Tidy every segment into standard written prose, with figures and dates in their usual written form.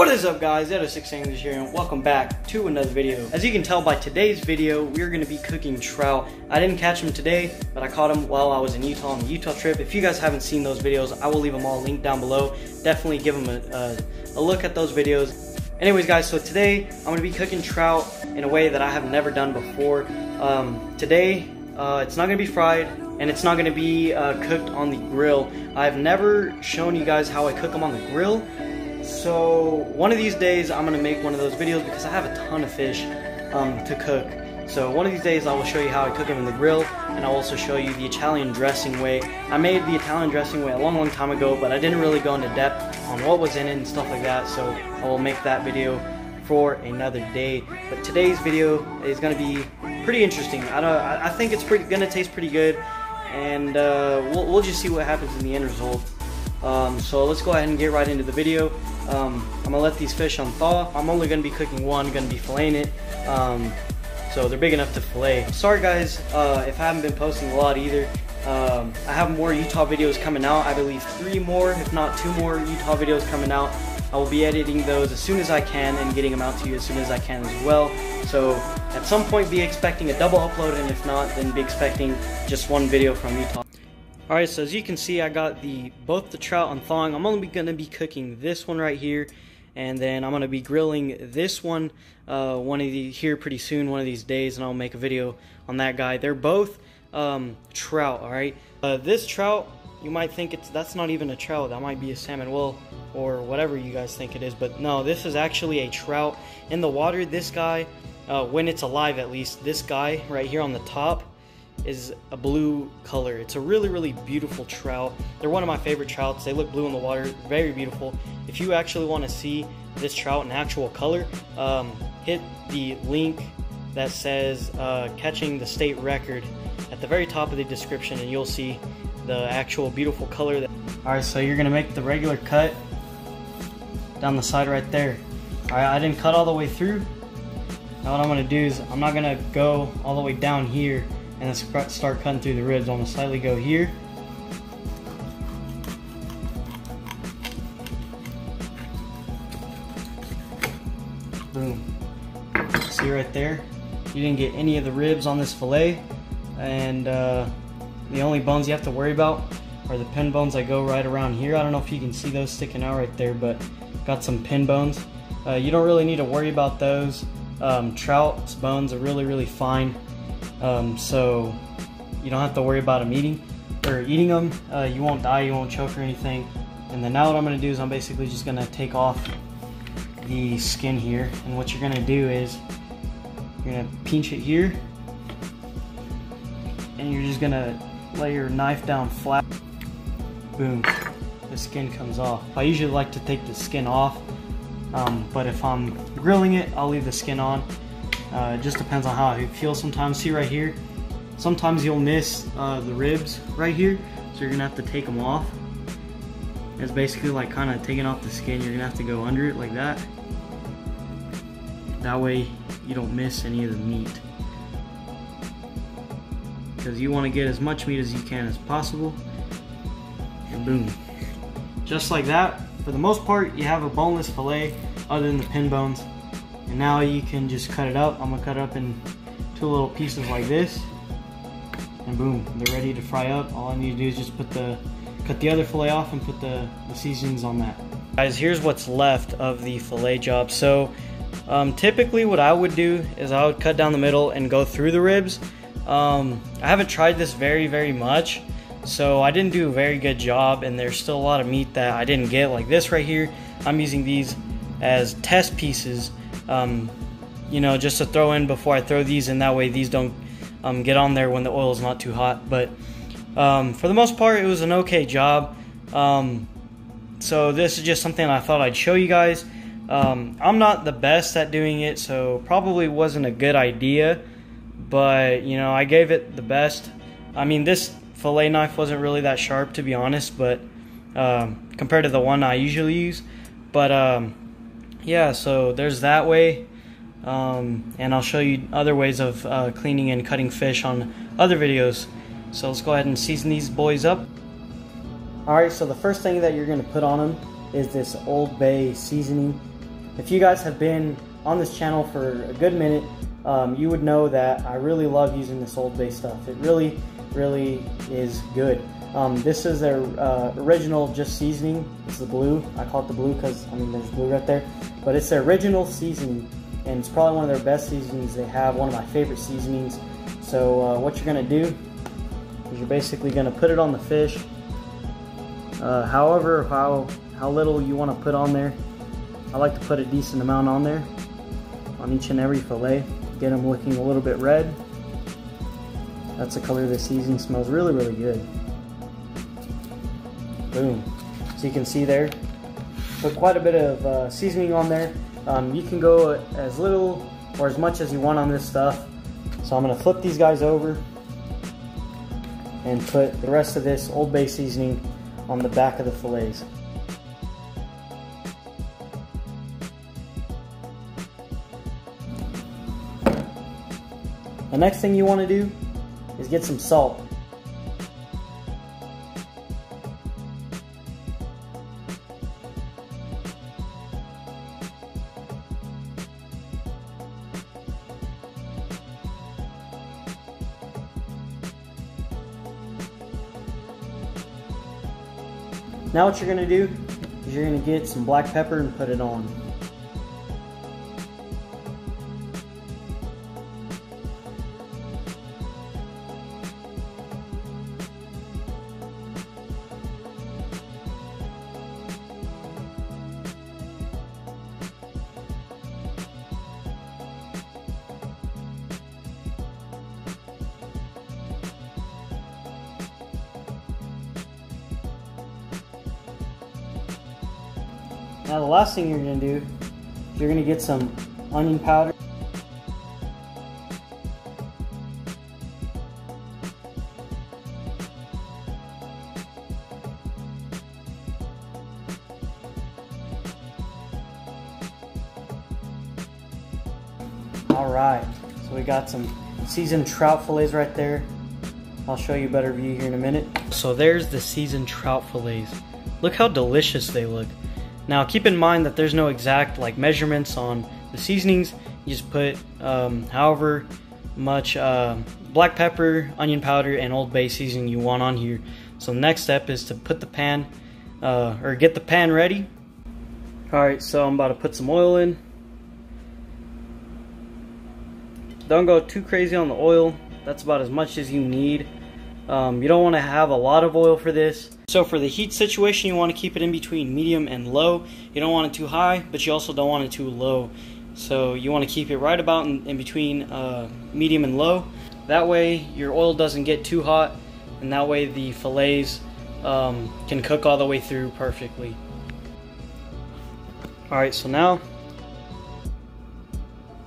What is up, guys? Edo6 English here, and welcome back to another video. As you can tell by today's video, we're going to be cooking trout. I didn't catch him today, but I caught him while I was in Utah on the Utah trip. If you guys haven't seen those videos, I will leave them all linked down below. Definitely give them a look at those videos. Anyways, guys, so today I'm going to be cooking trout in a way that I have never done before. Today, it's not going to be fried, and it's not going to be cooked on the grill. I've never shown you guys how I cook them on the grill. So one of these days I'm going to make one of those videos because I have a ton of fish to cook. So one of these days I will show you how I cook them in the grill, and I'll also show you the Italian dressing way. I made the Italian dressing way a long time ago, but I didn't really go into depth on what was in it and stuff like that, so I will make that video for another day. But today's video is going to be pretty interesting. I think it's going to taste pretty good, and we'll just see what happens in the end result. So let's go ahead and get right into the video. I'm gonna let these fish unthaw. I'm only gonna be cooking one, gonna be filleting it. So they're big enough to fillet. Sorry guys, if I haven't been posting a lot either. I have more Utah videos coming out. I believe 3 more, if not 2 more Utah videos coming out. I will be editing those as soon as I can and getting them out to you as soon as I can as well. So at some point be expecting a double upload, and if not, then be expecting just one video from Utah. Alright, so as you can see, I got both the trout unthawing. I'm only going to be cooking this one right here, and then I'm going to be grilling this one here pretty soon, one of these days, and I'll make a video on that guy. They're both trout, alright? This trout, you might think that's not even a trout, that might be a salmon, well, or whatever you guys think it is, but no, this is actually a trout in the water. This guy, when it's alive at least, this guy right here on the top is a blue color. It's a really beautiful trout. They're one of my favorite trouts. They look blue in the water, very beautiful. If you actually want to see this trout in actual color, hit the link that says catching the state record at the very top of the description, and you'll see the actual beautiful color. Alright, so you're gonna make the regular cut down the side right there. Alright, I didn't cut all the way through. Now what I'm gonna do is I'm not gonna go all the way down here and then start cutting through the ribs. I'm gonna slightly go here. Boom. See right there? You didn't get any of the ribs on this fillet, and the only bones you have to worry about are the pin bones that go right around here. I don't know if you can see those sticking out right there, but got some pin bones. You don't really need to worry about those. Trout's bones are really fine. So you don't have to worry about them eating them. You won't die, you won't choke or anything. And then now what I'm going to do is I'm basically just going to take off the skin here, and what you're going to do is you're going to pinch it here, and you're just going to lay your knife down flat. Boom, the skin comes off. I usually like to take the skin off, but if I'm grilling it, I'll leave the skin on. It just depends on how I feel sometimes. See right here, sometimes you'll miss the ribs right here, so you're gonna have to take them off. It's basically like kind of taking off the skin. You're gonna have to go under it like that. That way you don't miss any of the meat, because you want to get as much meat as you can as possible. And boom, just like that. For the most part, you have a boneless fillet other than the pin bones. And now you can just cut it up. I'm gonna cut it up in 2 little pieces like this, and boom, they're ready to fry up. All I need to do is just cut the other fillet off and put the seasonings on that. Guys, here's what's left of the fillet job. So typically what I would do is I would cut down the middle and go through the ribs. I haven't tried this very much, so I didn't do a very good job, and there's still a lot of meat that I didn't get, like this right here. I'm using these as test pieces, you know, just to throw in before I throw these, and that way these don't get on there when the oil is not too hot. But for the most part, it was an okay job. So this is just something I thought I'd show you guys. I'm not the best at doing it, so probably wasn't a good idea, but you know, I gave it the best. I mean, this fillet knife wasn't really that sharp, to be honest, but compared to the one I usually use. But yeah, so there's that way, and I'll show you other ways of cleaning and cutting fish on other videos. So let's go ahead and season these boys up. Alright, so the first thing that you're going to put on them is this Old Bay seasoning. If you guys have been on this channel for a good minute, you would know that I really love using this Old Bay stuff. It really is good. This is their original just seasoning. It's the blue. I call it the blue because, I mean, there's blue right there. But it's their original seasoning, and it's probably one of their best seasonings they have, one of my favorite seasonings. So what you're going to do is you're basically going to put it on the fish. However, how little you want to put on there. I like to put a decent amount on there, on each and every fillet. Get them looking a little bit red. That's the color of the seasoning. Smells really good. Boom. So you can see there, put quite a bit of seasoning on there. You can go as little or as much as you want on this stuff. So I'm going to flip these guys over and put the rest of this Old Bay seasoning on the back of the fillets. The next thing you want to do is get some salt. Now what you're going to do is you're going to get some black pepper and put it on. Now the last thing you're going to do is you're going to get some onion powder. Alright, so we got some seasoned trout fillets right there. I'll show you a better view here in a minute. So there's the seasoned trout fillets. Look how delicious they look. Now keep in mind that there's no exact measurements on the seasonings. You just put however much black pepper, onion powder, and Old Bay seasoning you want on here. So the next step is to put the pan or get the pan ready. Alright, so I'm about to put some oil in. Don't go too crazy on the oil. That's about as much as you need. You don't want to have a lot of oil for this. So for the heat situation, you want to keep it in between medium and low. You don't want it too high, but you also don't want it too low. So you want to keep it right about in between medium and low. That way your oil doesn't get too hot, and that way the fillets can cook all the way through perfectly. Alright, so now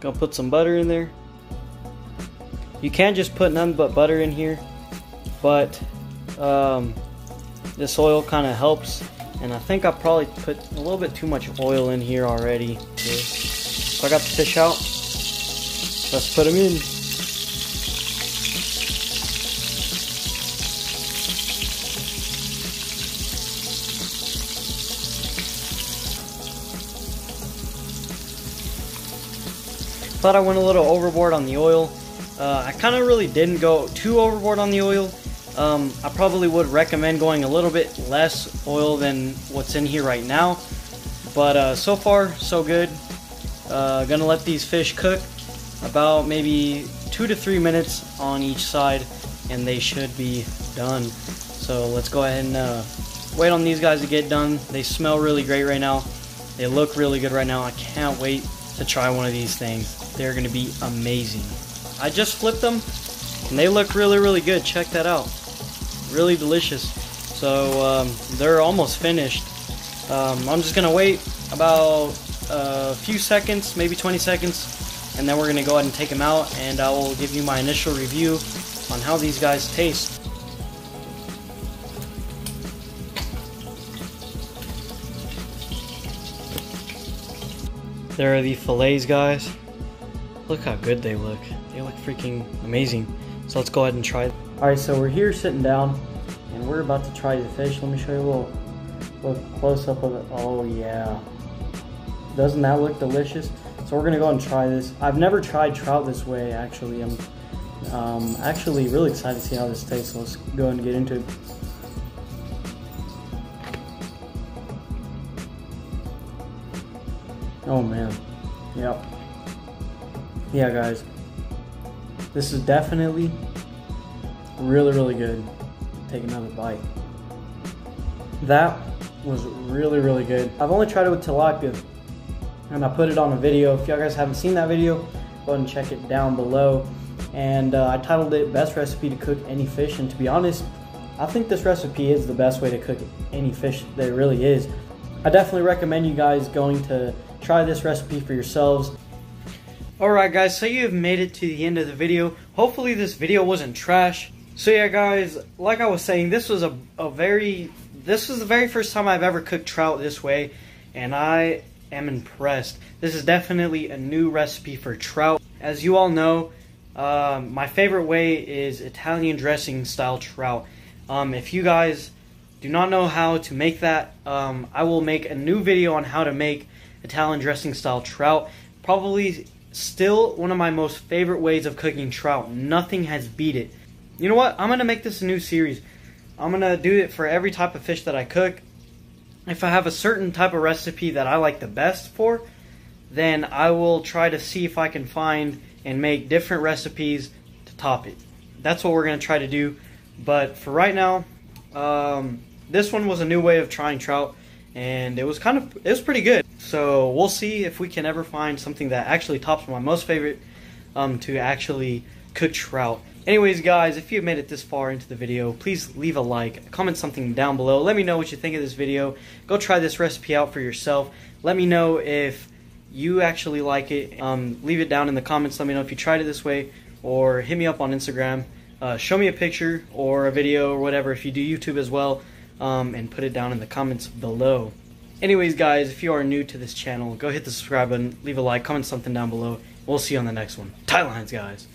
gonna put some butter in there. You can just put none but butter in here, but this oil kind of helps, and I think I probably put a little bit too much oil in here already. So I got the fish out. Let's put them in. Thought I went a little overboard on the oil. I kind of really didn't go too overboard on the oil. I probably would recommend going a little bit less oil than what's in here right now, but so far so good. Gonna let these fish cook about maybe 2 to 3 minutes on each side, and they should be done. So let's go ahead and wait on these guys to get done. They smell really great right now. They look really good right now. I can't wait to try one of these things. They're gonna be amazing. I just flipped them and they look really good. Check that out. Really delicious. So they're almost finished. I'm just gonna wait about a few seconds, maybe 20 seconds, and then we're gonna go ahead and take them out, and I will give you my initial review on how these guys taste. There are the fillets, guys. Look how good they look. They look freaking amazing. So let's go ahead and try. Alright, so we're here sitting down and we're about to try the fish. Let me show you a little close up of it. Oh yeah. Doesn't that look delicious? So we're gonna go and try this. I've never tried trout this way, actually. I'm actually really excited to see how this tastes. So let's go and get into it. Oh man, yep. Yeah guys, this is definitely really good. Take another bite. That was really good. I've only tried it with tilapia, and I put it on a video. If you guys haven't seen that video, go ahead and check it down below. And I titled it Best Recipe to Cook Any Fish, and to be honest, I think this recipe is the best way to cook any fish there really is. I definitely recommend you guys going to try this recipe for yourselves. Alright guys, so you have made it to the end of the video. Hopefully this video wasn't trash. So yeah guys, like I was saying, this was the very first time I've ever cooked trout this way, and I am impressed. This is definitely a new recipe for trout. As you all know, my favorite way is Italian dressing style trout. If you guys do not know how to make that, I will make a new video on how to make Italian dressing style trout. Probably still one of my most favorite ways of cooking trout. Nothing has beat it. You know what? I'm going to make this a new series. I'm going to do it for every type of fish that I cook. If I have a certain type of recipe that I like the best for, then I will try to see if I can find and make different recipes to top it. That's what we're going to try to do. But for right now, this one was a new way of trying trout, and it was pretty good. So we'll see if we can ever find something that actually tops my most favorite to actually cook trout. Anyways guys, if you've made it this far into the video, please leave a like, comment something down below. Let me know what you think of this video. Go try this recipe out for yourself. Let me know if you actually like it. Leave it down in the comments. Let me know if you tried it this way, or hit me up on Instagram. Show me a picture or a video or whatever if you do YouTube as well, and put it down in the comments below. Anyways guys, if you are new to this channel, go hit the subscribe button, leave a like, comment something down below. We'll see you on the next one. Tight lines guys.